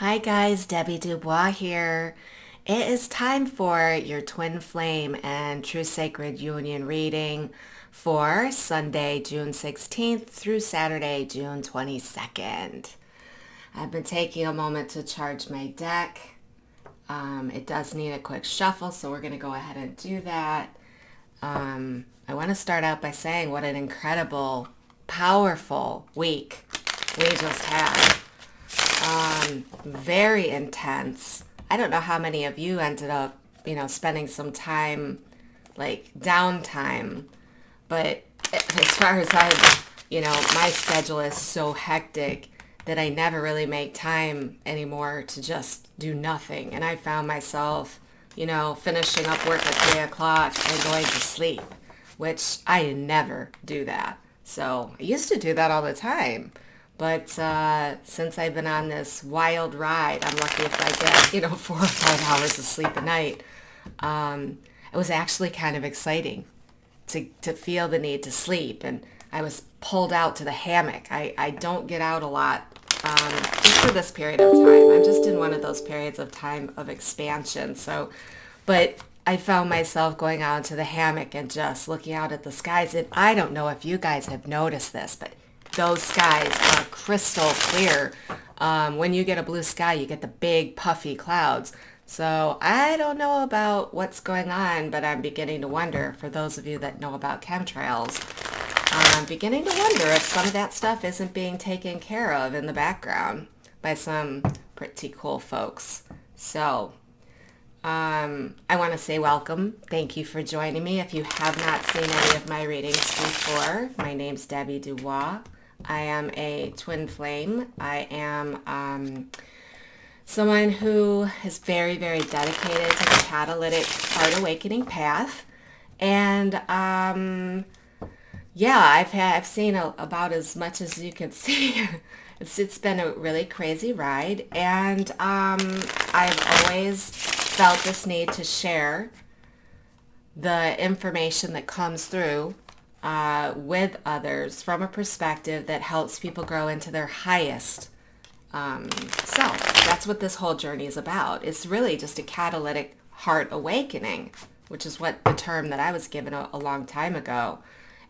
Hi guys, Debbie Dubois here. It is time for your Twin Flame and True Sacred Union reading for Sunday, June 16th through Saturday, June 22nd. I've been taking a moment to charge my deck. It does need a quick shuffle, so we're going to go ahead and do that. I want to start out by saying what an incredible, powerful week we just had. Very intense. I don't know how many of you ended up, spending some time, like downtime. But as far as my schedule is so hectic that I never really make time anymore to just do nothing. And I found myself, finishing up work at 3 o'clock and going to sleep, which I never do that. So I used to do that all the time. But since I've been on this wild ride, I'm lucky if I get, 4 or 5 hours of sleep a night. It was actually kind of exciting to feel the need to sleep. And I was pulled out to the hammock. I don't get out a lot just for this period of time. I'm just in one of those periods of time of expansion. But I found myself going out to the hammock and just looking out at the skies. And I don't know if you guys have noticed this, but those skies are crystal clear. When you get a blue sky, you get the big puffy clouds. So I don't know about what's going on, but I'm beginning to wonder, for those of you that know about chemtrails, I'm beginning to wonder if some of that stuff isn't being taken care of in the background by some pretty cool folks. So I want to say welcome. Thank you for joining me. If you have not seen any of my readings before, my name's Debbie Dubois. I am a twin flame. I am someone who is very, very dedicated to the catalytic heart awakening path. And I've seen about as much as you can see. It's been a really crazy ride, and I've always felt this need to share the information that comes through with others from a perspective that helps people grow into their highest self. That's what this whole journey is about. It's really just a catalytic heart awakening, which is what the term that I was given a long time ago.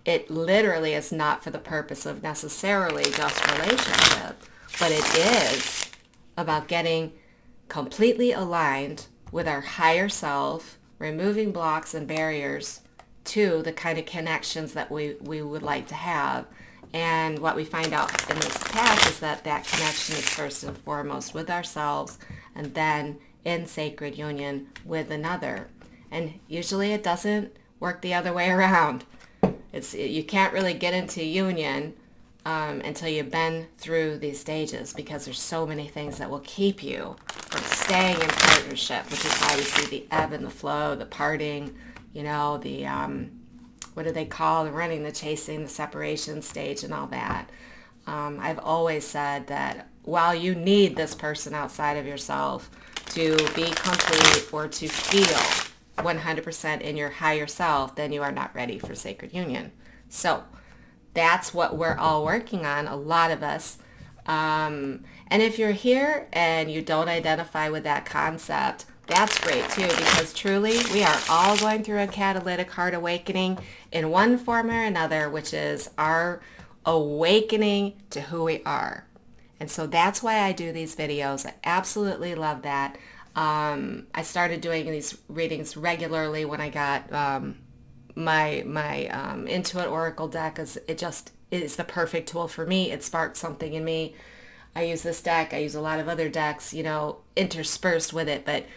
It literally is not for the purpose of necessarily just relationship, but it is about getting completely aligned with our higher self, removing blocks and barriers to the kind of connections that we would like to have. And what we find out in this path is that connection is first and foremost with ourselves, and then in sacred union with another. And usually it doesn't work the other way around. You can't really get into union until you've been through these stages, because there's so many things that will keep you from staying in partnership, which is why we see the ebb and the flow, the parting, what do they call the running, the chasing, the separation stage, and all that. I've always said that while you need this person outside of yourself to be complete or to feel 100% in your higher self, then you are not ready for sacred union. So that's what we're all working on, a lot of us. And if you're here and you don't identify with that concept, that's great too, because truly we are all going through a catalytic heart awakening in one form or another, which is our awakening to who we are. And so that's why I do these videos. I absolutely love that. I started doing these readings regularly when I got my Intuit Oracle deck. It just is the perfect tool for me. It sparked something in me. I use this deck. I use a lot of other decks, interspersed with it. But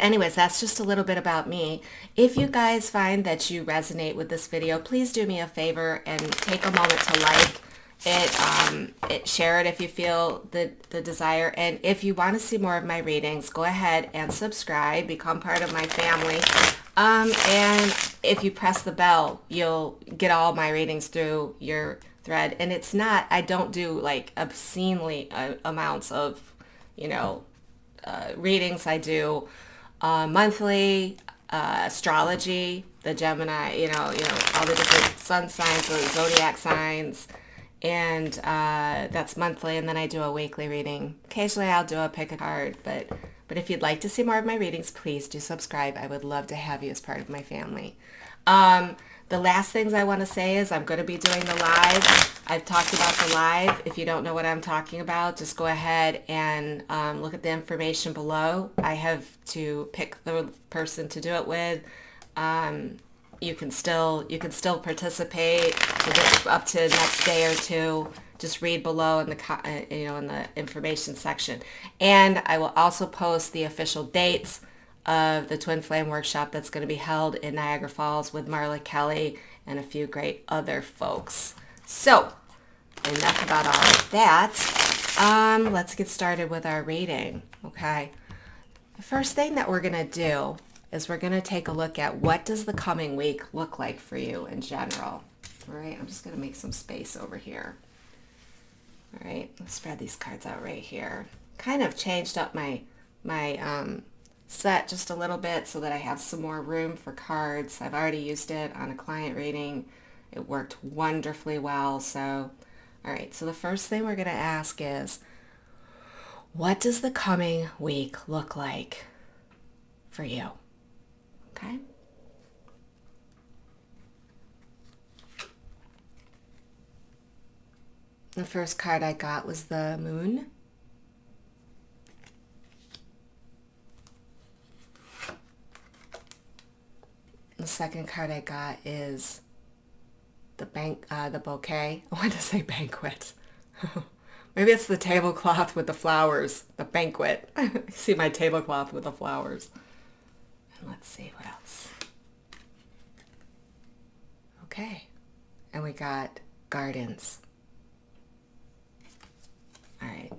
anyways, that's just a little bit about me. If you guys find that you resonate with this video, please do me a favor and take a moment to like it, share it if you feel the desire. And if you want to see more of my readings, go ahead and subscribe, become part of my family. And if you press the bell, you'll get all my readings through your thread. And I don't do like obscenely amounts of, readings. I do monthly astrology, the Gemini, all the different sun signs, the zodiac signs, and that's monthly, and then I do a weekly reading. Occasionally I'll do a pick a card, but if you'd like to see more of my readings, please do subscribe. I would love to have you as part of my family. The last things I want to say is I'm going to be doing the live. I've talked about the live. If you don't know what I'm talking about, just go ahead and look at the information below. I have to pick the person to do it with. You can still participate up to the next day or two. Just read below in the in the information section, and I will also post the official dates of the Twin Flame workshop that's going to be held in Niagara Falls with Marla Kelly and a few great other folks. So enough about all of that. Let's get started with our reading. Okay, the first thing that we're going to do is we're going to take a look at what does the coming week look like for you in general. All right, I'm just going to make some space over here. All right, let's spread these cards out right here. Kind of changed up my set just a little bit so that I have some more room for cards. I've already used it on a client reading. It worked wonderfully well. So, all right, so the first thing we're going to ask is, what does the coming week look like for you? Okay. The first card I got was the Moon. The second card I got is the bouquet. I want to say banquet. Maybe it's the tablecloth with the flowers. The banquet. See my tablecloth with the flowers. And let's see what else. Okay. And we got gardens. All right.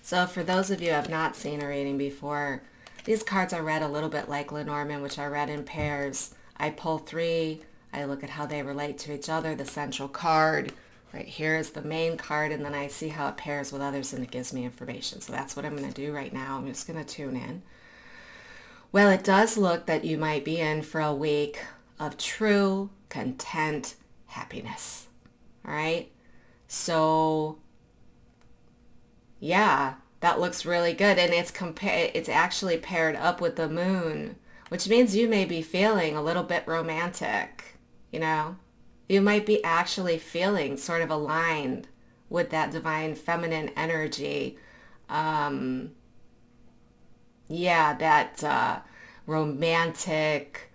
So for those of you who have not seen a reading before, these cards are read a little bit like Lenormand, which are read in pairs. I pull three. I look at how they relate to each other. The central card right here is the main card, and then I see how it pairs with others, and it gives me information. So that's what I'm going to do right now. I'm just going to tune in. Well, it does look that you might be in for a week of true, content happiness. All right? So yeah, that looks really good, and it's actually paired up with the Moon, which means you may be feeling a little bit romantic, you know? You might be actually feeling sort of aligned with that divine feminine energy. That romantic,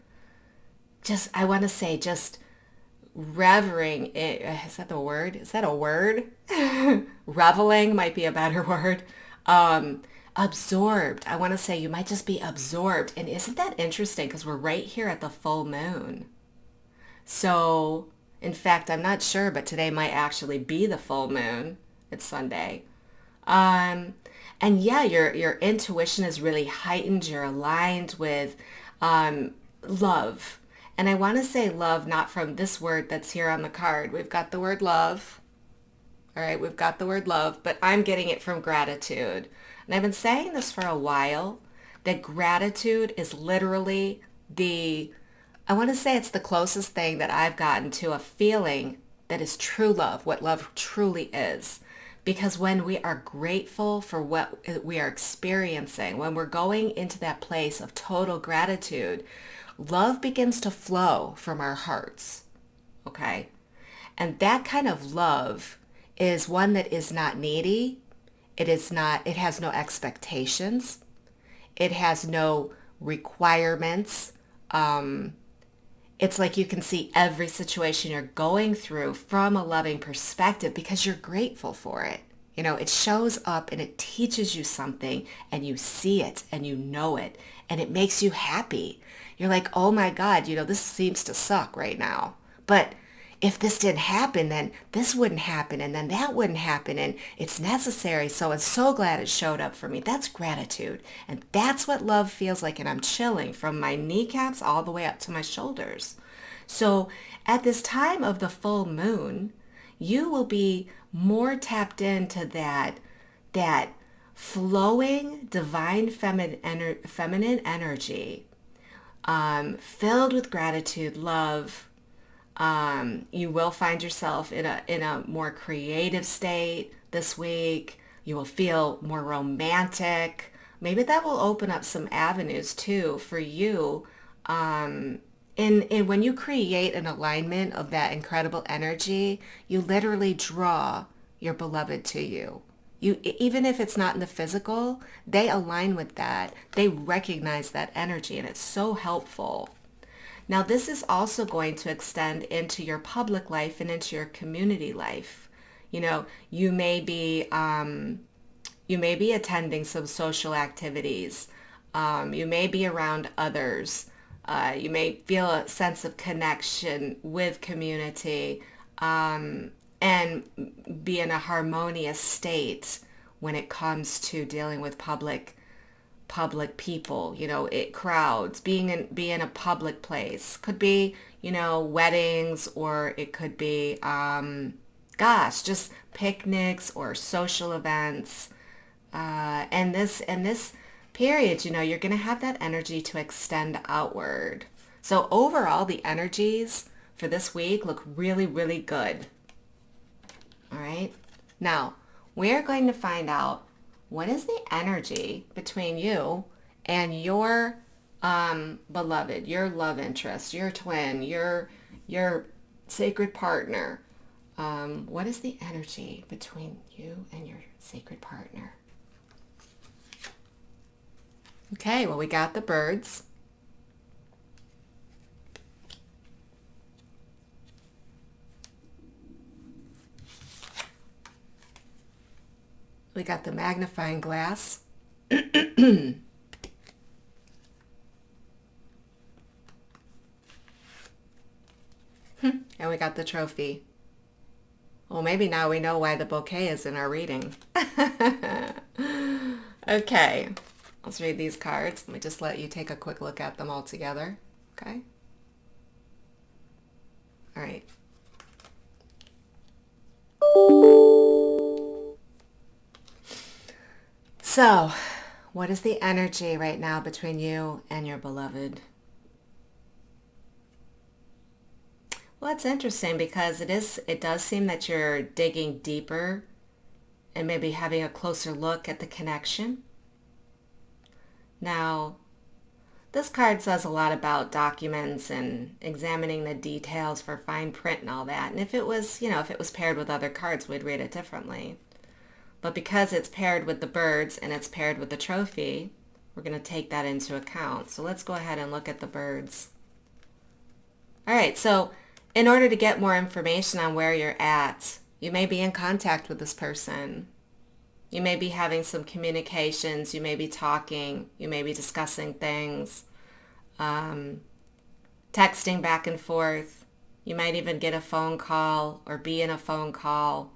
I want to say just revering it. Is that the word? Is that a word? Reveling might be a better word. Absorbed. I want to say you might just be absorbed. And isn't that interesting? Because we're right here at the full moon. So, in fact, I'm not sure, but today might actually be the full moon. It's Sunday. And yeah, your intuition is really heightened. You're aligned with love. And I want to say love, not from this word that's here on the card. We've got the word love. All right, we've got the word love, but I'm getting it from gratitude. And I've been saying this for a while, that gratitude is literally I want to say it's the closest thing that I've gotten to a feeling that is true love, what love truly is. Because when we are grateful for what we are experiencing, when we're going into that place of total gratitude, love begins to flow from our hearts, okay? And that kind of love is one that is not needy. It has no expectations. It has no requirements. It's like you can see every situation you're going through from a loving perspective because you're grateful for it. You know, it shows up and it teaches you something and you see it and you know it and it makes you happy. You're like, oh my God, this seems to suck right now. But if this didn't happen, then this wouldn't happen and then that wouldn't happen and it's necessary. So I'm so glad it showed up for me. That's gratitude. And that's what love feels like. And I'm chilling from my kneecaps all the way up to my shoulders. So at this time of the full moon, you will be more tapped into that flowing divine feminine energy, filled with gratitude, love, You will find yourself in a more creative state this week. You will feel more romantic. Maybe that will open up some avenues too for you. And when you create an alignment of that incredible energy, you literally draw your beloved to you. You, even if it's not in the physical, they align with that. They recognize that energy, and it's so helpful. Now, this is also going to extend into your public life and into your community life. You know, you may be attending some social activities. You may be around others. You may feel a sense of connection with community, and be in a harmonious state when it comes to dealing with public people, crowds, being in a public place. Could be, weddings, or it could be, just picnics or social events. And this period, you're going to have that energy to extend outward. So overall, the energies for this week look really, really good. All right. Now, we're going to find out what is the energy between you and your beloved, your love interest, your twin, your sacred partner. What is the energy between you and your sacred partner? Okay, well, we got the birds. We got the magnifying glass. And we got the trophy. Well, maybe now we know why the bouquet is in our reading. Okay, let's read these cards. Let me just let you take a quick look at them all together. Okay? All right. So, what is the energy right now between you and your beloved? Well, it's interesting because it does seem that you're digging deeper and maybe having a closer look at the connection. Now, this card says a lot about documents and examining the details for fine print and all that. And if it was paired with other cards, we'd read it differently. But because it's paired with the birds and it's paired with the trophy, we're going to take that into account. So let's go ahead and look at the birds. All right, so in order to get more information on where you're at, you may be in contact with this person. You may be having some communications. You may be talking. You may be discussing things, texting back and forth. You might even get a phone call or be in a phone call.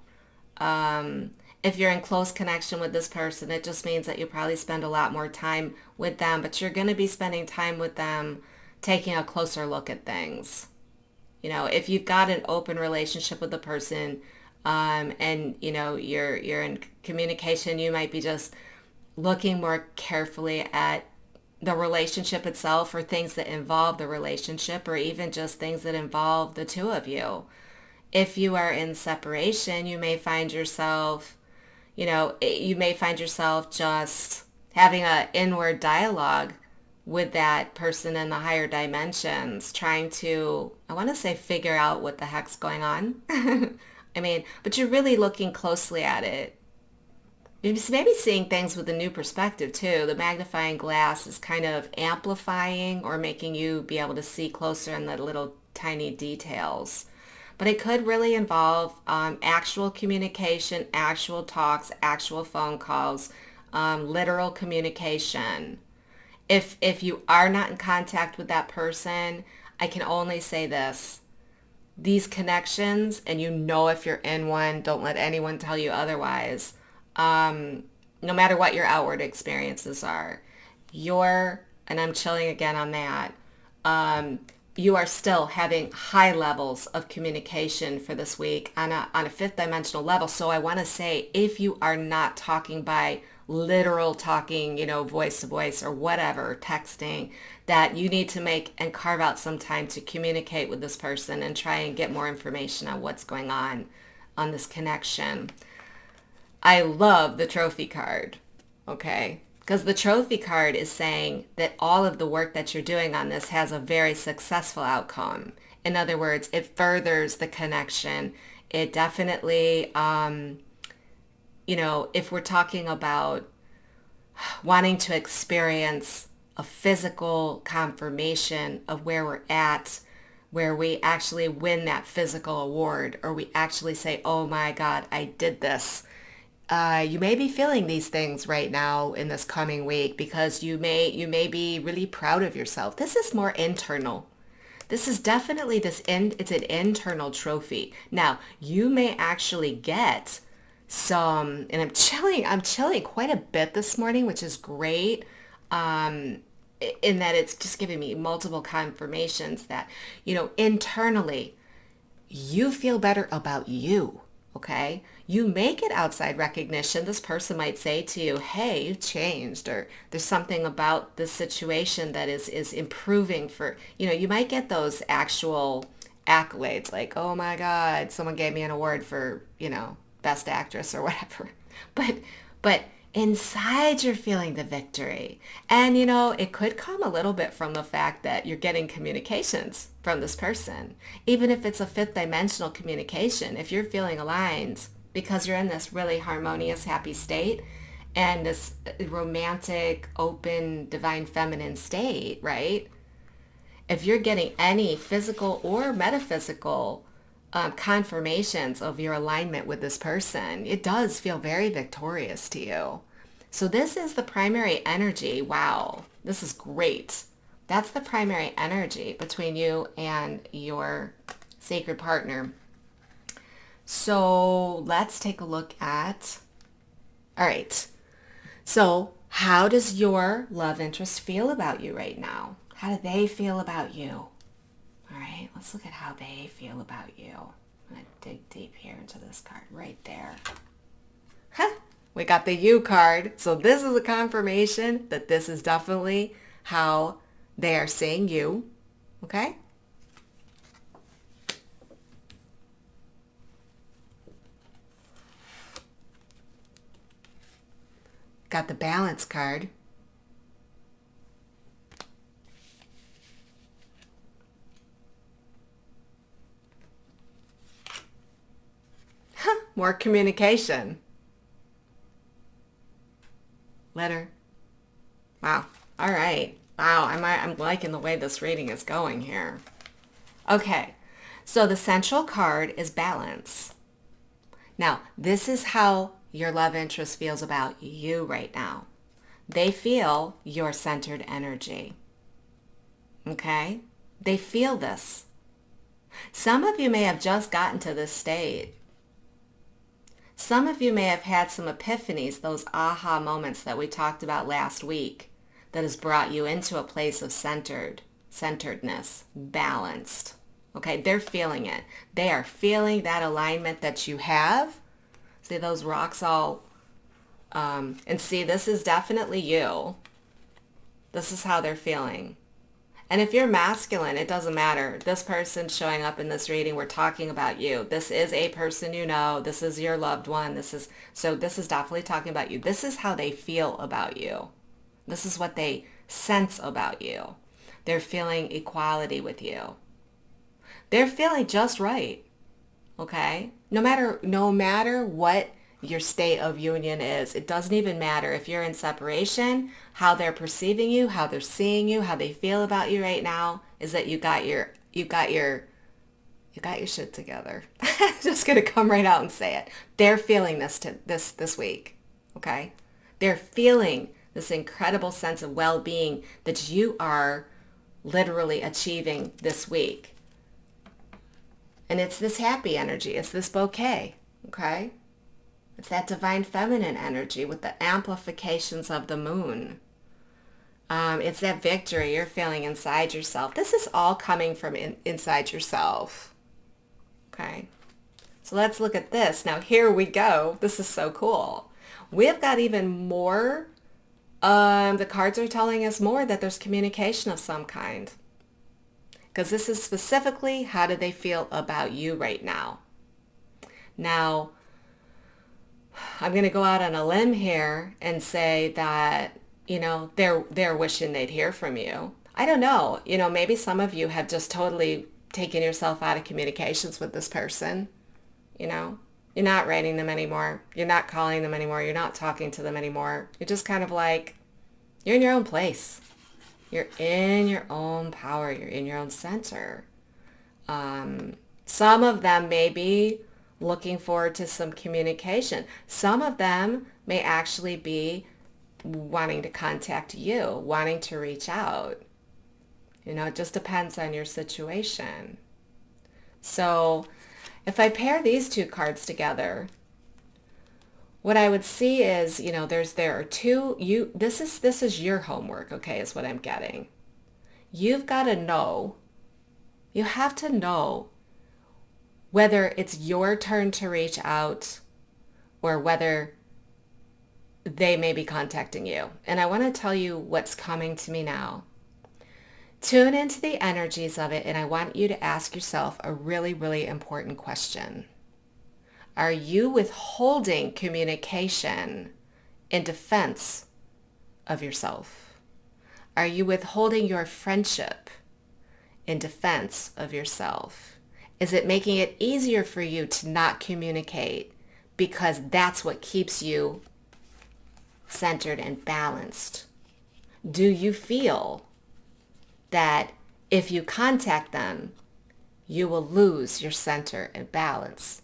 If you're in close connection with this person, it just means that you probably spend a lot more time with them, but you're going to be spending time with them taking a closer look at things. If you've got an open relationship with the person, and you're in communication, you might be just looking more carefully at the relationship itself, or things that involve the relationship, or even just things that involve the two of you. If you are in separation, you may find yourself just having an inward dialogue with that person in the higher dimensions, trying to, I want to say, figure out what the heck's going on. But you're really looking closely at it. You're maybe seeing things with a new perspective too. The magnifying glass is kind of amplifying or making you be able to see closer in the little tiny details. But it could really involve actual communication, actual talks, actual phone calls, literal communication. If you are not in contact with that person, I can only say this. These connections, and if you're in one, don't let anyone tell you otherwise. No matter what your outward experiences are, and I'm chilling again on that, you are still having high levels of communication for this week on a fifth dimensional level. So I want to say, if you are not talking by literal talking, voice to voice or whatever, texting, that you need to make and carve out some time to communicate with this person and try and get more information on what's going on this connection. I love the trophy card, okay? Because the trophy card is saying that all of the work that you're doing on this has a very successful outcome. In other words, it furthers the connection. It definitely, if we're talking about wanting to experience a physical confirmation of where we're at, where we actually win that physical award, or we actually say, oh my God, I did this. You may be feeling these things right now in this coming week because you may be really proud of yourself. This is more internal. This is definitely it's an internal trophy. Now, you may actually get some, and I'm chilling quite a bit this morning, which is great, in that it's just giving me multiple confirmations that, internally, you feel better about you. Okay, you may get outside recognition. This person might say to you, hey, you've changed, or there's something about this situation that is improving for, you might get those actual accolades like, oh my God, someone gave me an award for, best actress or whatever. But inside you're feeling the victory. And, it could come a little bit from the fact that you're getting communications from this person. Even if it's a fifth dimensional communication, if you're feeling aligned because you're in this really harmonious, happy state and this romantic, open, divine feminine state, right? If you're getting any physical or metaphysical confirmations of your alignment with this person, it does feel very victorious to you. So this is the primary energy. Wow, this is great. That's the primary energy between you and your sacred partner. So let's take a look at, all right. So how does your love interest feel about you right now? How do they feel about you? All right, let's look at how they feel about you. I'm going to dig deep here into this card right there. We got the you card. So this is a confirmation that this is definitely how they are seeing you. Okay? Got the balance card. More communication. Letter. Wow. All right. Wow. I'm liking the way this reading is going here. Okay. So the central card is balance. Now, this is how your love interest feels about you right now. They feel your centered energy. Okay? They feel this. Some of you may have just gotten to this state. Some of you may have had some epiphanies, those aha moments that we talked about last week, that has brought you into a place of centeredness, balanced. Okay, they're feeling it. They are feeling that alignment that you have. See those rocks all, and see, this is definitely you. This is how they're feeling. And if you're masculine, it doesn't matter. This person showing up in this reading, we're talking about you. This is a person you know. This is your loved one. This is definitely talking about you. This is how they feel about you. This is what they sense about you. They're feeling equality with you. They're feeling just right. Okay? No matter what your state of union is, it doesn't even matter if you're in separation, how they're perceiving you, how they're seeing you, how they feel about you right now is that you got your shit together. I'm just going to come right out and say it. They're feeling this week. Okay? They're feeling this incredible sense of well-being that you are literally achieving this week. And it's this happy energy. It's this bouquet. Okay? It's that divine feminine energy with the amplifications of the moon. It's that victory you're feeling inside yourself. This is all coming from inside yourself. Okay. So let's look at this. Now here we go. This is so cool. We've got even more. The cards are telling us more that there's communication of some kind. Because this is specifically, how do they feel about you right now? Now, I'm going to go out on a limb here and say that, they're wishing they'd hear from you. I don't know. Maybe some of you have just totally taken yourself out of communications with this person. You're not writing them anymore. You're not calling them anymore. You're not talking to them anymore. You're just kind of like, you're in your own place. You're in your own power. You're in your own center. Some of them may be looking forward to some communication. Some of them may actually be wanting to contact you, wanting to reach out. It just depends on your situation. So if I pair these two cards together, what I would see is, there are two, this is your homework, okay, is what I'm getting. You've got to know, you have to know whether it's your turn to reach out or whether they may be contacting you. And I want to tell you what's coming to me now. Tune into the energies of it, and I want you to ask yourself a really, really important question. Are you withholding communication in defense of yourself? Are you withholding your friendship in defense of yourself? Is it making it easier for you to not communicate because that's what keeps you centered and balanced? Do you feel that if you contact them, you will lose your center and balance?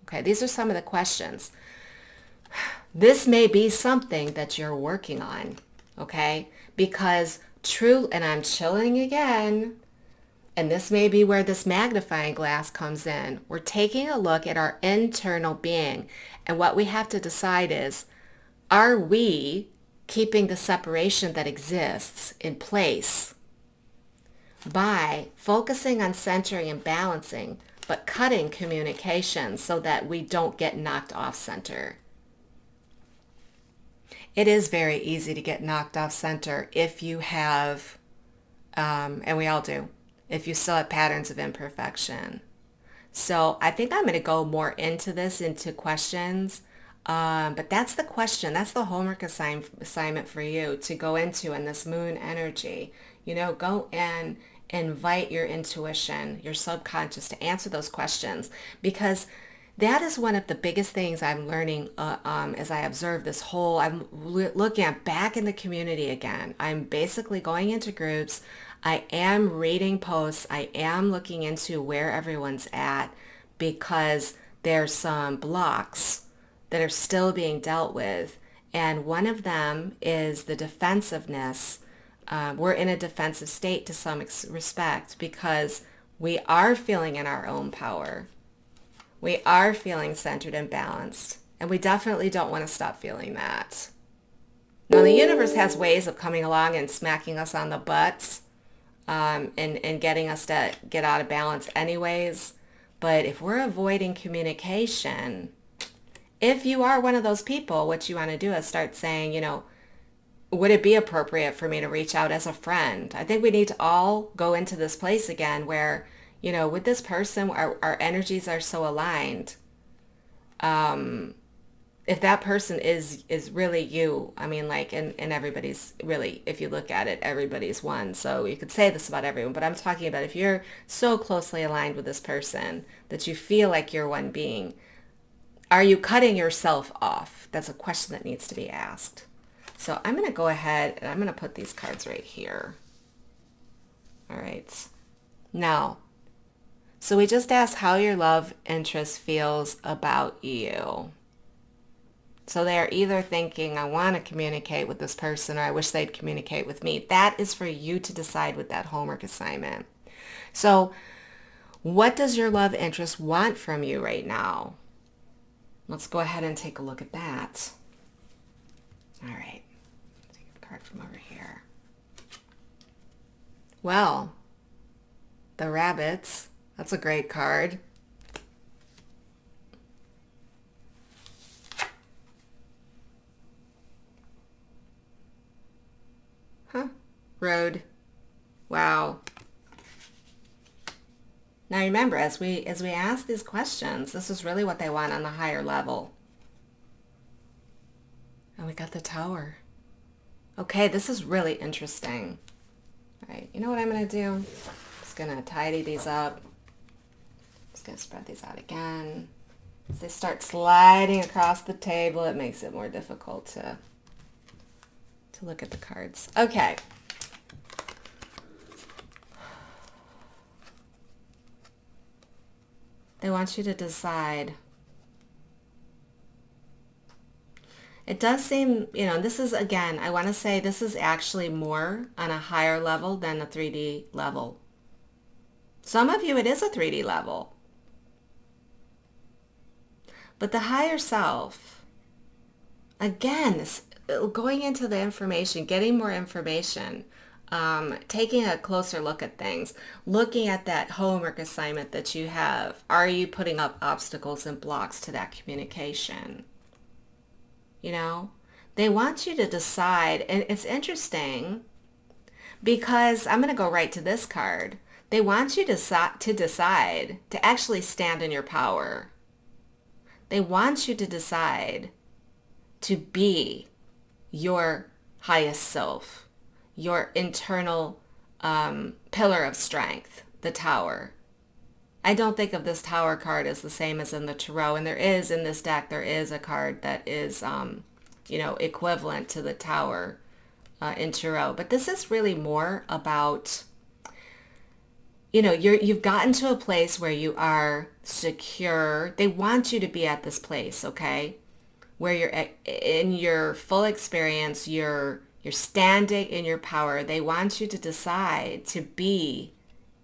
Okay, these are some of the questions. This may be something that you're working on, okay? Because and I'm chilling again, and this may be where this magnifying glass comes in. We're taking a look at our internal being, and what we have to decide is, are we keeping the separation that exists in place by focusing on centering and balancing, but cutting communication so that we don't get knocked off center? It is very easy to get knocked off center if you have, and we all do, if you still have patterns of imperfection. So I think I'm going to go more into questions. But that's the question. That's the homework assignment for you to go into in this moon energy. Go and invite your intuition, your subconscious, to answer those questions, because that is one of the biggest things I'm learning as I observe this whole, I'm looking at back in the community again. I'm basically going into groups. I am reading posts. I am looking into where everyone's at, because there's some blocks that are still being dealt with. And one of them is the defensiveness. We're in a defensive state to some respect because we are feeling in our own power. We are feeling centered and balanced. And we definitely don't want to stop feeling that. Now, the universe has ways of coming along and smacking us on the butts and getting us to get out of balance anyways. But if we're avoiding communication, if you are one of those people, what you want to do is start saying, would it be appropriate for me to reach out as a friend? I think we need to all go into this place again where, with this person, our energies are so aligned. If that person is really you, and everybody's really, if you look at it, everybody's one. So you could say this about everyone, but I'm talking about if you're so closely aligned with this person that you feel like you're one being, are you cutting yourself off? That's a question that needs to be asked. So I'm going to go ahead and I'm going to put these cards right here. All right. Now, so we just asked how your love interest feels about you. So they're either thinking, I want to communicate with this person, or I wish they'd communicate with me. That is for you to decide with that homework assignment. So what does your love interest want from you right now? Let's go ahead and take a look at that. All right. Take a card from over here. Well, the rabbits. That's a great card. Huh. Road. Wow. Now remember, as we ask these questions, this is really what they want on the higher level. And we got the Tower. Okay, this is really interesting. All right, you know what I'm going to do? I'm just going to tidy these up. Just going to spread these out again. As they start sliding across the table, it makes it more difficult to look at the cards. Okay. They want you to decide. It does seem, this is, again, I want to say this is actually more on a higher level than a 3D level. Some of you, it is a 3D level. But the higher self, again, going into the information, getting more information, taking a closer look at things, looking at that homework assignment that you have. Are you putting up obstacles and blocks to that communication? They want you to decide, and it's interesting because I'm going to go right to this card. They want you to decide to actually stand in your power. They want you to decide to be your highest self, your internal pillar of strength, the Tower. I don't think of this Tower card as the same as in the Tarot, and there is in this deck, there is a card that is, equivalent to the Tower in Tarot. But this is really more about, you've gotten to a place where you are secure. They want you to be at this place, okay, where you're in your full experience, you're standing in your power. They want you to decide to be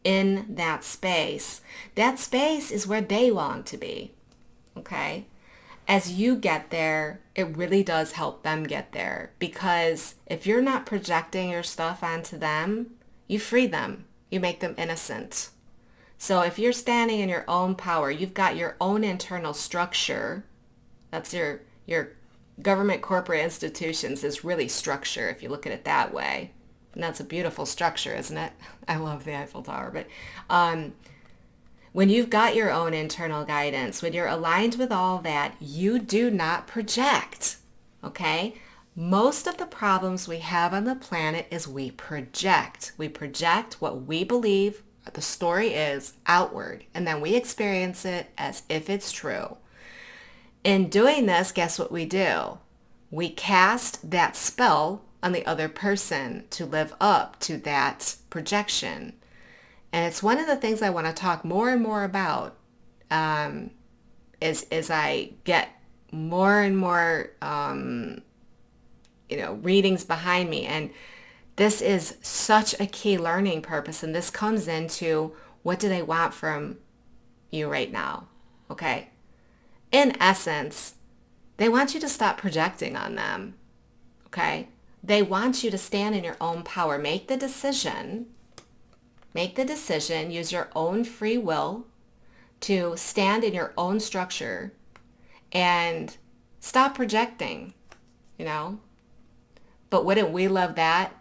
in that space. That space is where they long to be, okay? As you get there, it really does help them get there, because if you're not projecting your stuff onto them, you free them. You make them innocent. So if you're standing in your own power, you've got your own internal structure. That's your government, corporate institutions is really structure if you look at it that way. And that's a beautiful structure, isn't it? I love the Eiffel Tower. But when you've got your own internal guidance, when you're aligned with all that, you do not project, okay? Most of the problems we have on the planet is we project. We project what we believe the story is outward, and then we experience it as if it's true. In doing this, guess what we do? We cast that spell on the other person to live up to that projection. And it's one of the things I want to talk more and more about as I get more and more, readings behind me. And this is such a key learning purpose. And this comes into what do they want from you right now, okay? In essence, they want you to stop projecting on them, okay? They want you to stand in your own power. Make the decision, use your own free will to stand in your own structure and stop projecting, But wouldn't we love that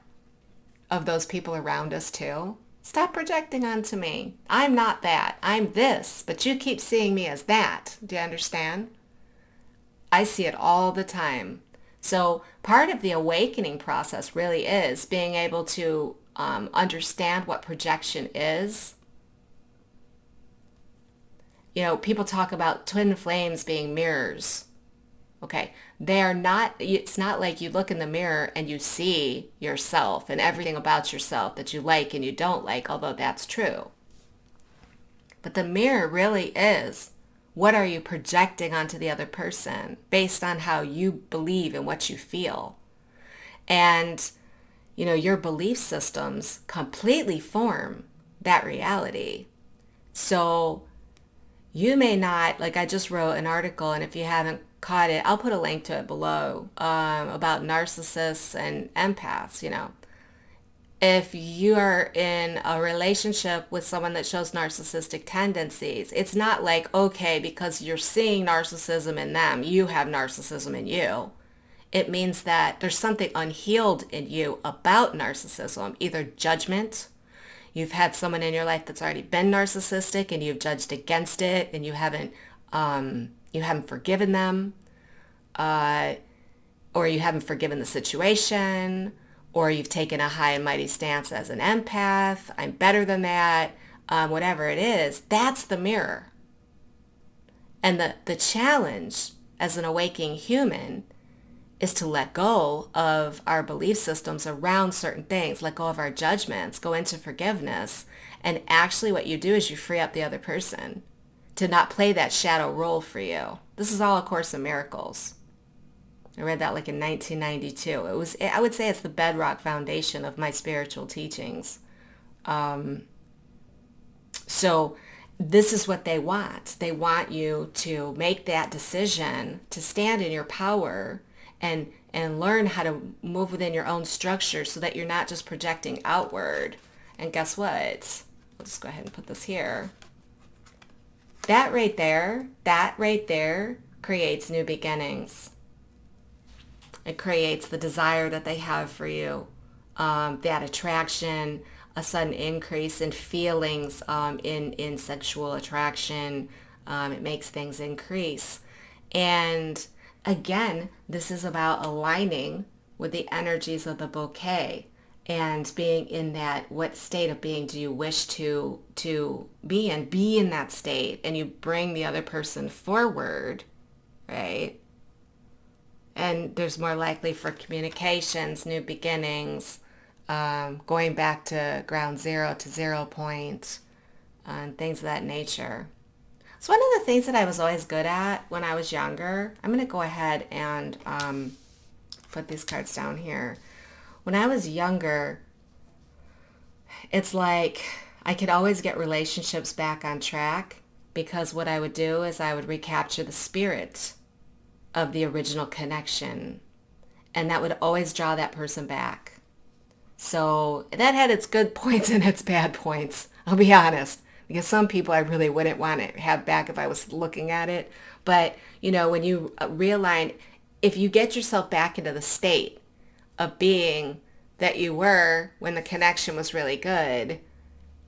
of those people around us too? Stop projecting onto me. I'm not that. I'm this, but you keep seeing me as that. Do you understand? I see it all the time. So part of the awakening process really is being able to understand what projection is. People talk about twin flames being mirrors. Okay, they are not, it's not like you look in the mirror and you see yourself and everything about yourself that you like and you don't like, although that's true. But the mirror really is, what are you projecting onto the other person based on how you believe and what you feel? And, your belief systems completely form that reality. So you may not, like I just wrote an article, and if you haven't caught it, I'll put a link to it below, about narcissists and empaths, if you are in a relationship with someone that shows narcissistic tendencies, it's not like, okay, because you're seeing narcissism in them, you have narcissism in you. It means that there's something unhealed in you about narcissism, either judgment. You've had someone in your life that's already been narcissistic and you've judged against it and you haven't forgiven them, uh, or you haven't forgiven the situation, or you've taken a high and mighty stance as an empath. I'm better than that. Whatever it is, that's the mirror. And the challenge as an awakening human is to let go of our belief systems around certain things, let go of our judgments, go into forgiveness. And actually what you do is you free up the other person to not play that shadow role for you. This is all A Course in Miracles. I read that like in 1992. I would say it's the bedrock foundation of my spiritual teachings. So this is what they want. They want you to make that decision to stand in your power and learn how to move within your own structure so that you're not just projecting outward. And guess what? I'll just go ahead and put this here. That right there creates new beginnings. It creates the desire that they have for you, that attraction, a sudden increase in feelings in sexual attraction. It makes things increase. And again, this is about aligning with the energies of the bouquet and being in that, what state of being do you wish to be in? Be in that state, and you bring the other person forward, right? And there's more likely for communications, new beginnings, going back to ground zero to 0 point, and things of that nature. So one of the things that I was always good at when I was younger, I'm going to go ahead and put these cards down here. When I was younger, it's like I could always get relationships back on track because what I would do is I would recapture the spirit of the original connection, and that would always draw that person back. So that had its good points and its bad points, I'll be honest, because some people I really wouldn't want to have back if I was looking at it. But when you realign, if you get yourself back into the state of being that you were when the connection was really good,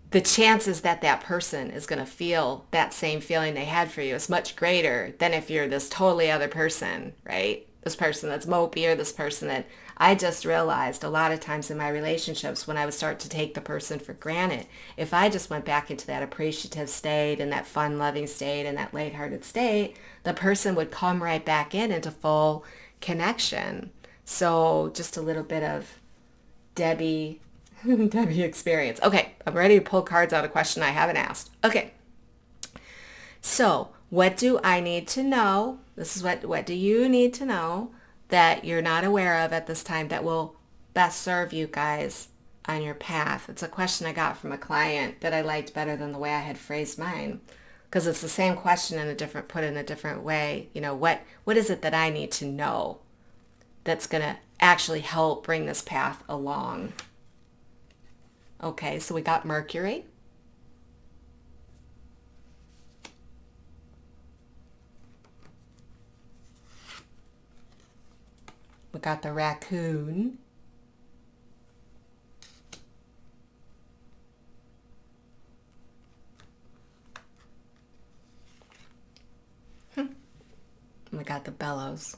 the chances that that person is going to feel that same feeling they had for you is much greater than if you're this totally other person, right? This person that's mopey, or this person that I just realized a lot of times in my relationships when I would start to take the person for granted, if I just went back into that appreciative state and that fun loving state and that lighthearted state, the person would come right back into full connection. So just a little bit of Debbie experience. Okay, I'm ready to pull cards out of a question I haven't asked. Okay, so what do I need to know? This is what do you need to know that you're not aware of at this time that will best serve you guys on your path? It's a question I got from a client that I liked better than the way I had phrased mine, because it's the same question put in a different way. What is it that I need to know that's going to actually help bring this path along? Okay, so we got Mercury. We got the raccoon. We got the bellows.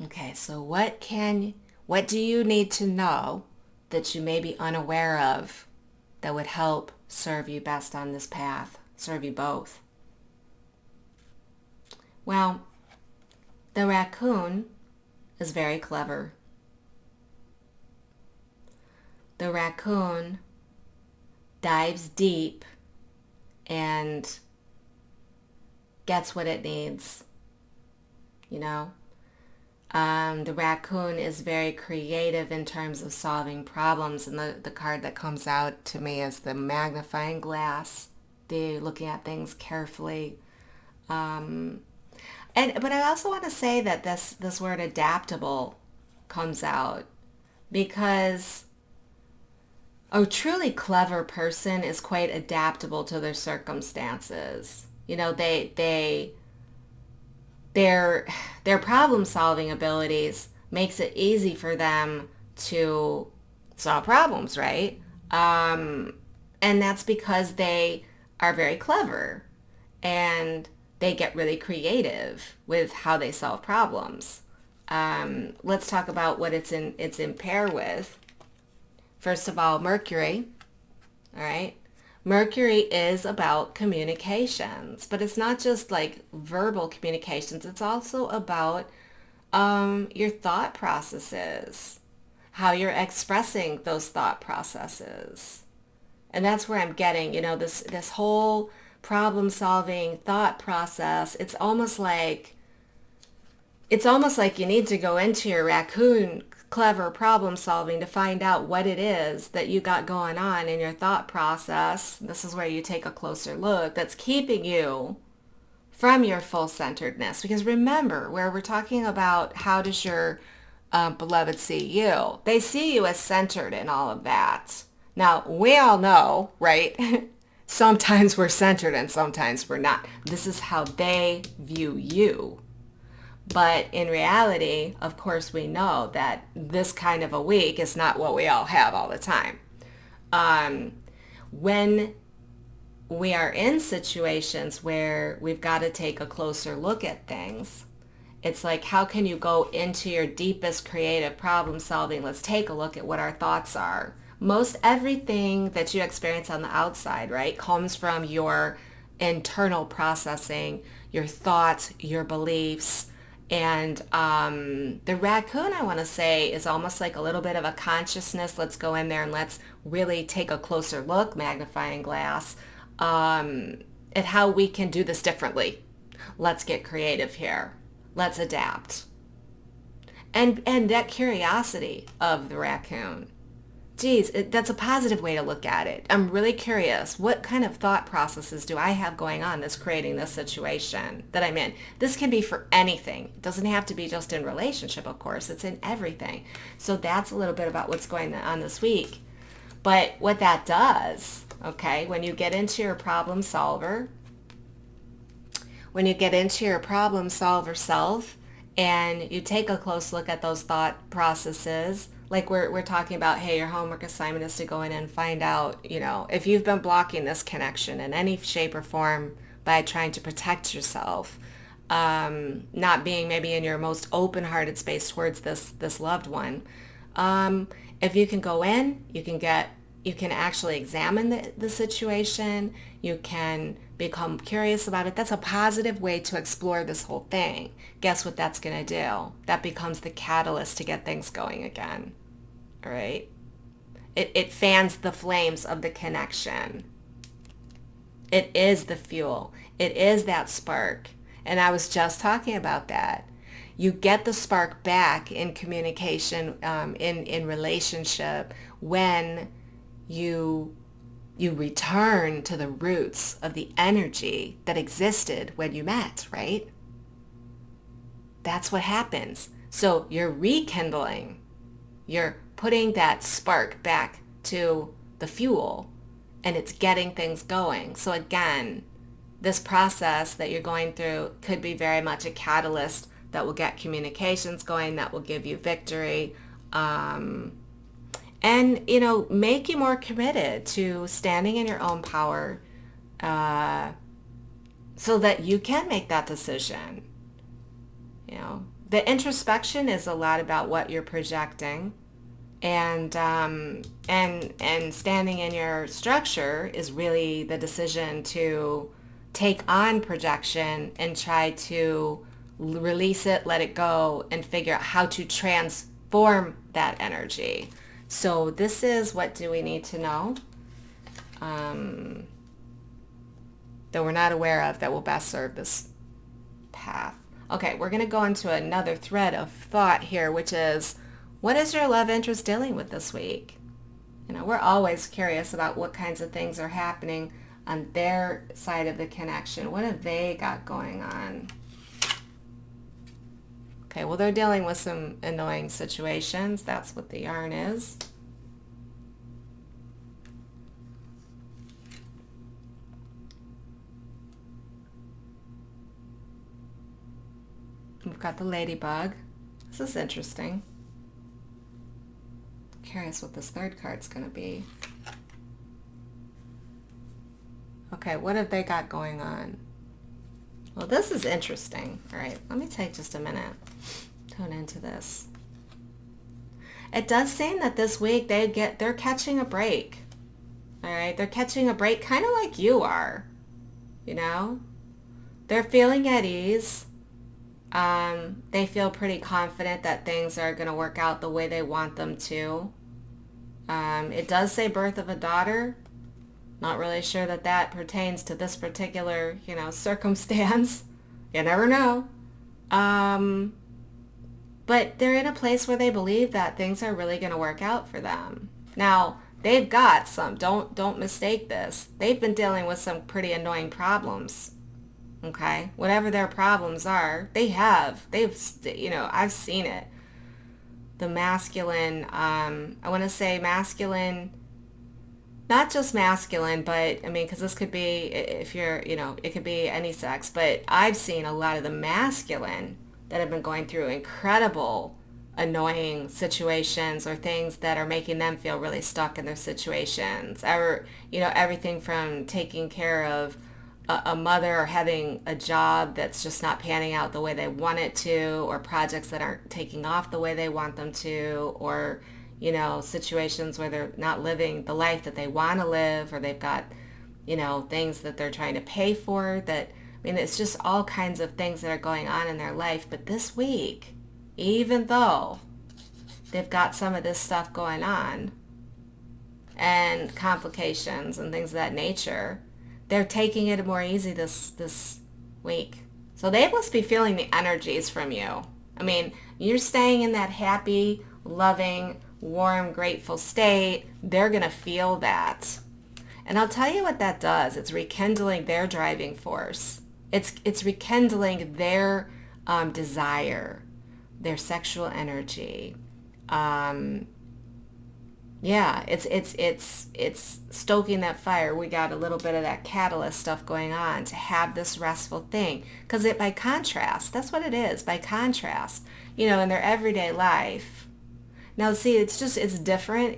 Okay, so what do you need to know that you may be unaware of that would help serve you best on this path, serve you both? Well, the raccoon is very clever. The raccoon dives deep and gets what it needs, The raccoon is very creative in terms of solving problems, and the card that comes out to me is the magnifying glass. They're looking at things carefully. But I also want to say that this word adaptable comes out because a truly clever person is quite adaptable to their circumstances. You know, their their problem solving abilities makes it easy for them to solve problems, right? And that's because they are very clever and they get really creative with how they solve problems. Let's talk about what it's in pair with. First of all, Mercury. All right. Mercury is about communications, but it's not just like verbal communications. It's also about your thought processes, how you're expressing those thought processes. And that's where I'm getting, this whole problem solving thought process. It's almost like you need to go into your raccoon clever problem solving to find out what it is that you got going on in your thought process. This is where you take a closer look that's keeping you from your full centeredness. Because remember, where we're talking about how does your beloved see you? They see you as centered in all of that. Now, we all know, right? Sometimes we're centered and sometimes we're not. This is how they view you. But in reality, of course, we know that this kind of a week is not what we all have all the time. When we are in situations where we've got to take a closer look at things, it's like, how can you go into your deepest creative problem solving? Let's take a look at what our thoughts are. Most everything that you experience on the outside, right, comes from your internal processing, your thoughts, your beliefs. And the raccoon, I want to say, is almost like a little bit of a consciousness. Let's go in there and let's really take a closer look, magnifying glass, at how we can do this differently. Let's get creative here. Let's adapt. And that curiosity of the raccoon. Geez, that's a positive way to look at it. I'm really curious. What kind of thought processes do I have going on that's creating this situation that I'm in? This can be for anything. It doesn't have to be just in relationship, of course. It's in everything. So that's a little bit about what's going on this week. But what that does, okay, when you get into your problem solver self and you take a close look at those thought processes, like we're talking about, hey, your homework assignment is to go in and find out, if you've been blocking this connection in any shape or form by trying to protect yourself, not being maybe in your most open-hearted space towards this loved one. If you can go in, you can actually examine the situation. You can become curious about it. That's a positive way to explore this whole thing. Guess what that's going to do? That becomes the catalyst to get things going again. All right? It fans the flames of the connection. It is the fuel. It is that spark. And I was just talking about that. You get the spark back in communication, in relationship, when you return to the roots of the energy that existed when you met, right? That's what happens. So you're rekindling. You're putting that spark back to the fuel, and it's getting things going. So again, this process that you're going through could be very much a catalyst that will get communications going, that will give you victory, and, make you more committed to standing in your own power, so that you can make that decision. The introspection is a lot about what you're projecting, and standing in your structure is really the decision to take on projection and try to release it, let it go, and figure out how to transform that energy. So this is what do we need to know that we're not aware of that will best serve this path. Okay, we're going to go into another thread of thought here, which is, what is your love interest dealing with this week? We're always curious about what kinds of things are happening on their side of the connection. What have they got going on? Okay, well, they're dealing with some annoying situations. That's what the yarn is. We've got the ladybug. This is interesting. Curious what this third card's going to be. Okay, what have they got going on? Well, this is interesting. All right, let me take just a minute. Tune into this. It does seem that this week they're catching a break. All right, they're catching a break kind of like you are. You know? They're feeling at ease. They feel pretty confident that things are going to work out the way they want them to. It does say birth of a daughter. Not really sure that that pertains to this particular, circumstance. You never know. But they're in a place where they believe that things are really going to work out for them. Now, they've got some, don't mistake this. They've been dealing with some pretty annoying problems. Okay? Whatever their problems are, I've seen it. The masculine, I want to say masculine, not just masculine, but I mean, because this could be, if you're, it could be any sex, but I've seen a lot of the masculine that have been going through incredible, annoying situations or things that are making them feel really stuck in their situations. Everything from taking care of a mother or having a job that's just not panning out the way they want it to, or projects that aren't taking off the way they want them to, or situations where they're not living the life that they want to live, or they've got, things that they're trying to pay for that, it's just all kinds of things that are going on in their life. But this week, even though they've got some of this stuff going on and complications and things of that nature, they're taking it more easy this week. So they must be feeling the energies from you. You're staying in that happy, loving, warm, grateful state. They're going to feel that. And I'll tell you what that does. It's rekindling their driving force. It's rekindling their desire, their sexual energy. It's stoking that fire. We got a little bit of that catalyst stuff going on to have this restful thing. Because by contrast, that's what it is, by contrast, in their everyday life. Now, see, it's different.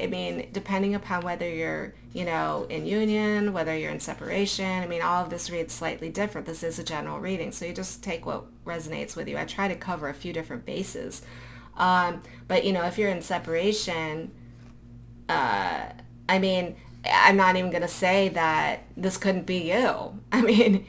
Depending upon whether you're, in union, whether you're in separation. All of this reads slightly different. This is a general reading, so you just take what resonates with you. I try to cover a few different bases. But, if you're in separation, I'm not even going to say that this couldn't be you. If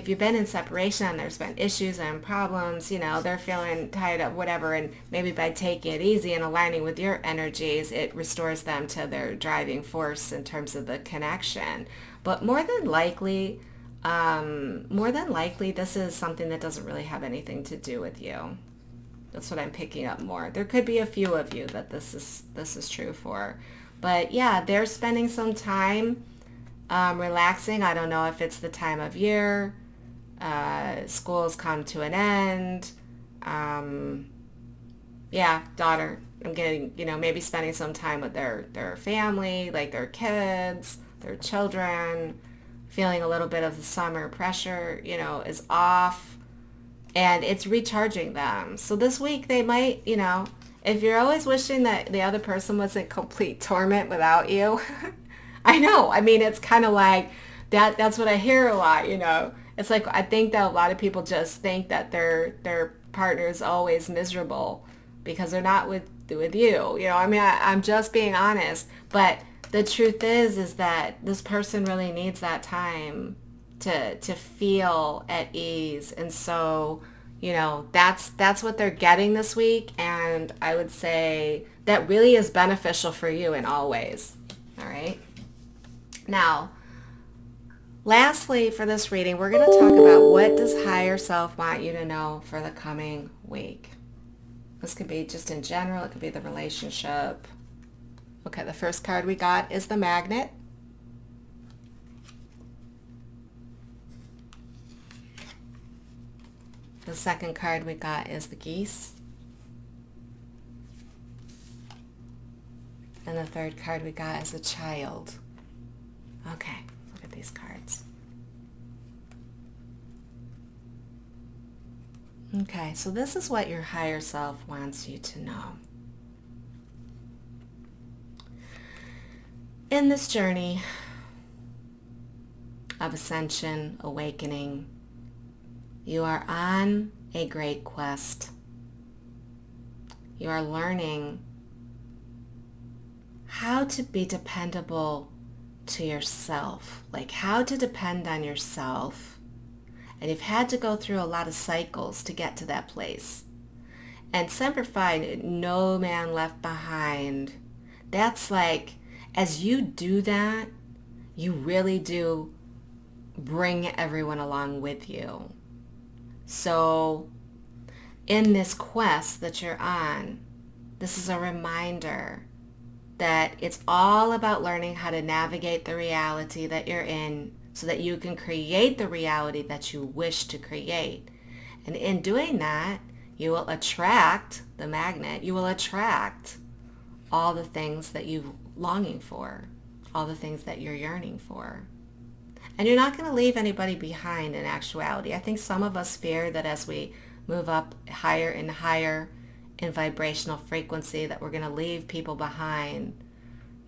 you've been in separation and there's been issues and problems, they're feeling tied up, whatever, and maybe by taking it easy and aligning with your energies, it restores them to their driving force in terms of the connection. But more than likely, this is something that doesn't really have anything to do with you. That's what I'm picking up more. There could be a few of you that this is true for. But yeah, they're spending some time relaxing. I don't know if it's the time of year. School's come to an end. Daughter. I'm getting, maybe spending some time with their family, like their kids, their children, feeling a little bit of the summer pressure, is off. And it's recharging them. So this week they might, if you're always wishing that the other person was in complete torment without you, I know. It's kind of like that. That's what I hear a lot, It's like, I think that a lot of people just think that their partner is always miserable because they're not with you. I'm just being honest. But the truth is that this person really needs that time to feel at ease. And so, that's what they're getting this week. And I would say that really is beneficial for you in all ways. All right. Now, lastly, for this reading, we're going to talk about what does higher self want you to know for the coming week. This could be just in general. It could be the relationship. Okay, the first card we got is the Magnet. The second card we got is the geese. And the third card we got is a child. Okay, look at these cards. Okay, so this is what your higher self wants you to know. In this journey of ascension, awakening, you are on a great quest. You are learning how to be dependable to yourself, like how to depend on yourself. And you've had to go through a lot of cycles to get to that place. And Semper Fi, no man left behind. That's like, as you do that, you really do bring everyone along with you. So in this quest that you're on, this is a reminder that it's all about learning how to navigate the reality that you're in so that you can create the reality that you wish to create. And in doing that, you will attract the magnet. You will attract all the things that you're longing for, all the things that you're yearning for. And you're not going to leave anybody behind in actuality. I think some of us fear that as we move up higher and higher in vibrational frequency that we're going to leave people behind.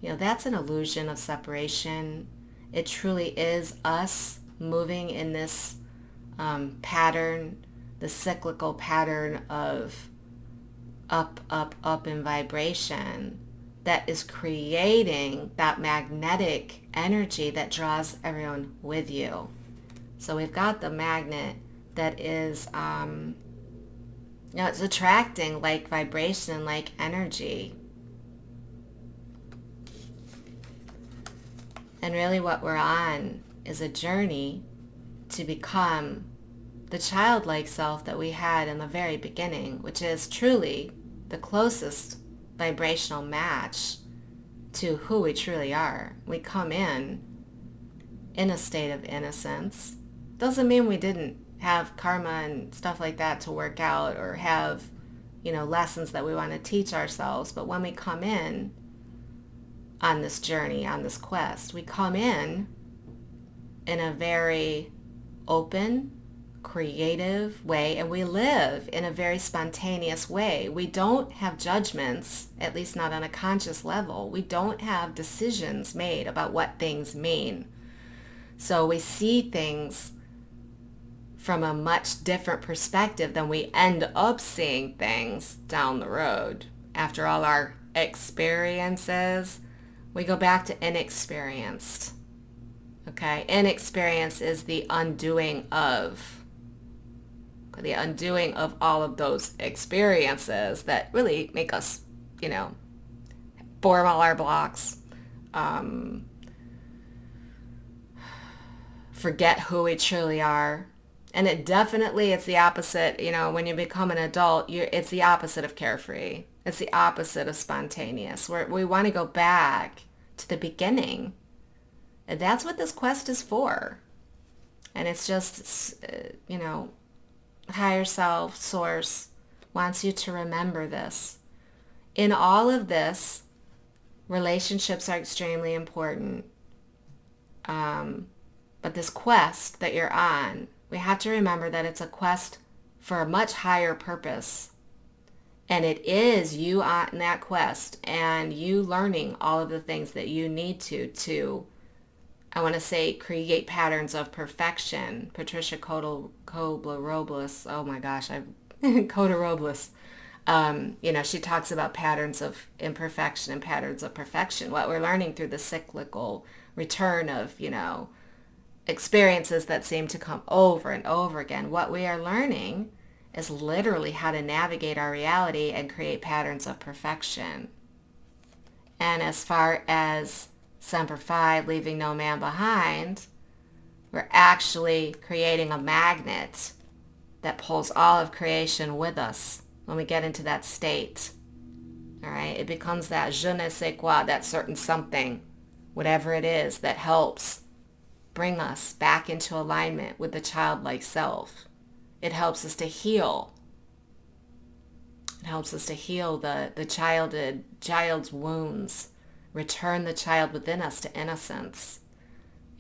You know, that's an illusion of separation. It truly is us moving in this pattern, the cyclical pattern of up, up, up in vibration that is creating that magnetic energy that draws everyone with you. So we've got the magnet that is, it's attracting like vibration, like energy. And really what we're on is a journey to become the childlike self that we had in the very beginning, which is truly the closest vibrational match to who we truly are. We come in a state of innocence. Doesn't mean we didn't have karma and stuff like that to work out or have, lessons that we want to teach ourselves. But when we come in on this journey, on this quest, we come in a very open, creative way, and we live in a very spontaneous way. We don't have judgments, at least not on a conscious level. We don't have decisions made about what things mean. So we see things from a much different perspective than we end up seeing things down the road. After all our experiences, we go back to inexperienced. Okay? Inexperience is the undoing of all of those experiences that really make us, form all our blocks, forget who we truly are. And it's the opposite, when you become an adult, it's the opposite of carefree. It's the opposite of spontaneous. We want to go back to the beginning. And that's what this quest is for. And it's just, higher self, source, wants you to remember this. In all of this, relationships are extremely important. But this quest that you're on, we have to remember that it's a quest for a much higher purpose. And it is you on that quest and you learning all of the things that you need to I want to say, create patterns of perfection. Patricia Kobler-Robles, oh my gosh, Kobler-Robles, she talks about patterns of imperfection and patterns of perfection. What we're learning through the cyclical return of, experiences that seem to come over and over again. What we are learning is literally how to navigate our reality and create patterns of perfection. And as far as Semper Fi, leaving no man behind, we're actually creating a magnet that pulls all of creation with us when we get into that state. All right? It becomes that je ne sais quoi, that certain something, whatever it is, that helps bring us back into alignment with the childlike self. It helps us to heal. It helps us to heal the child's wounds, return the child within us to innocence.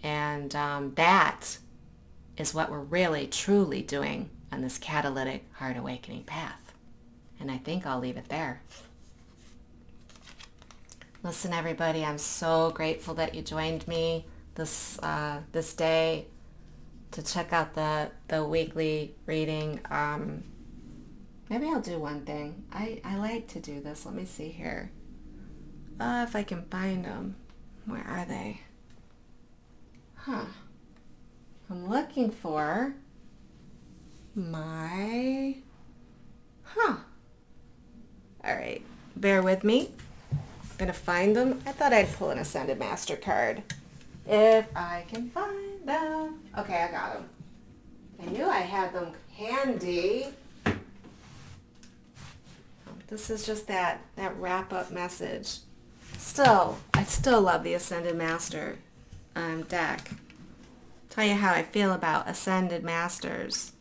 And that is what we're really, truly doing on this catalytic heart awakening path. And I think I'll leave it there. Listen, everybody, I'm so grateful that you joined me this day to check out the weekly reading. Maybe I'll do one thing. I like to do this. Let me see here. If I can find them. Where are they? I'm looking for my... All right. Bear with me. I'm going to find them. I thought I'd pull an Ascended Master card. If I can find them. Okay, I got them. I knew I had them handy. This is just that wrap-up message. I still love the Ascended Master deck. Tell you how I feel about Ascended Masters.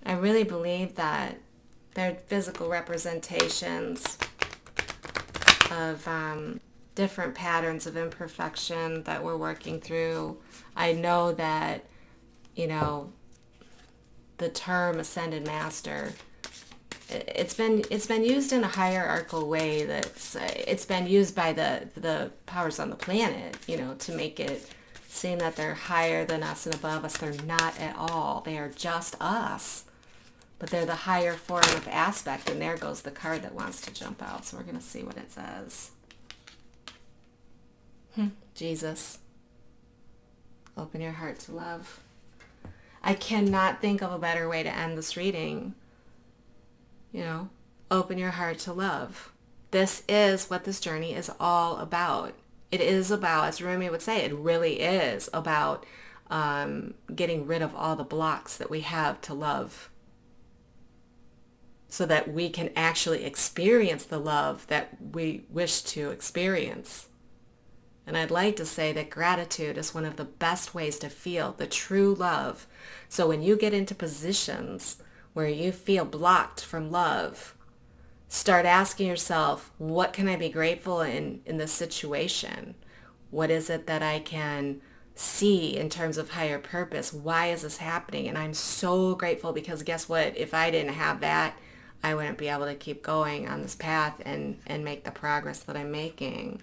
I really believe that they're physical representations of different patterns of imperfection that we're working through. I know that, the term Ascended Master, it's been used in a hierarchical way. It's been used by the powers on the planet, to make it seem that they're higher than us and above us. They're not at all. They are just us. But they're the higher form of aspect, and there goes the card that wants to jump out. So we're going to see what it says. Jesus. Open your heart to love. I cannot think of a better way to end this reading. Open your heart to love. This is what this journey is all about. It is about, as Rumi would say, it really is about getting rid of all the blocks that we have to love, so that we can actually experience the love that we wish to experience. And I'd like to say that gratitude is one of the best ways to feel the true love. So when you get into positions where you feel blocked from love, start asking yourself, what can I be grateful in this situation? What is it that I can see in terms of higher purpose? Why is this happening? And I'm so grateful, because guess what? If I didn't have that, I wouldn't be able to keep going on this path and make the progress that I'm making.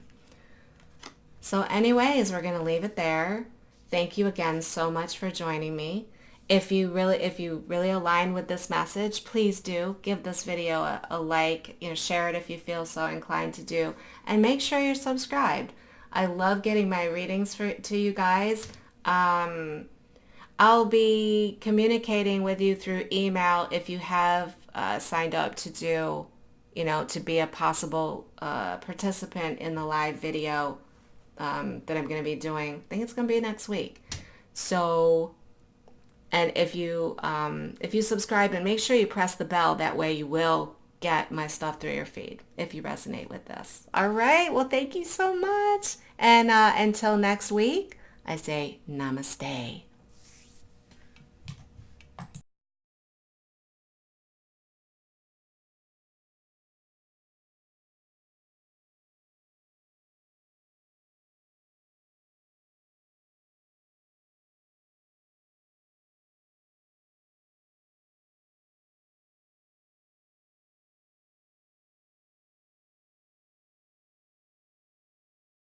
So anyways, we're going to leave it there. Thank you again so much for joining me. If you really align with this message, please do give this video a like, share it if you feel so inclined to do, and make sure you're subscribed. I love getting my readings to you guys. I'll be communicating with you through email if you have signed up to do, to be a possible participant in the live video that I'm going to be doing. I think it's going to be next week. So, and if you subscribe, and make sure you press the bell, that way you will get my stuff through your feed if you resonate with this. All right. Well, thank you so much. And until next week, I say namaste.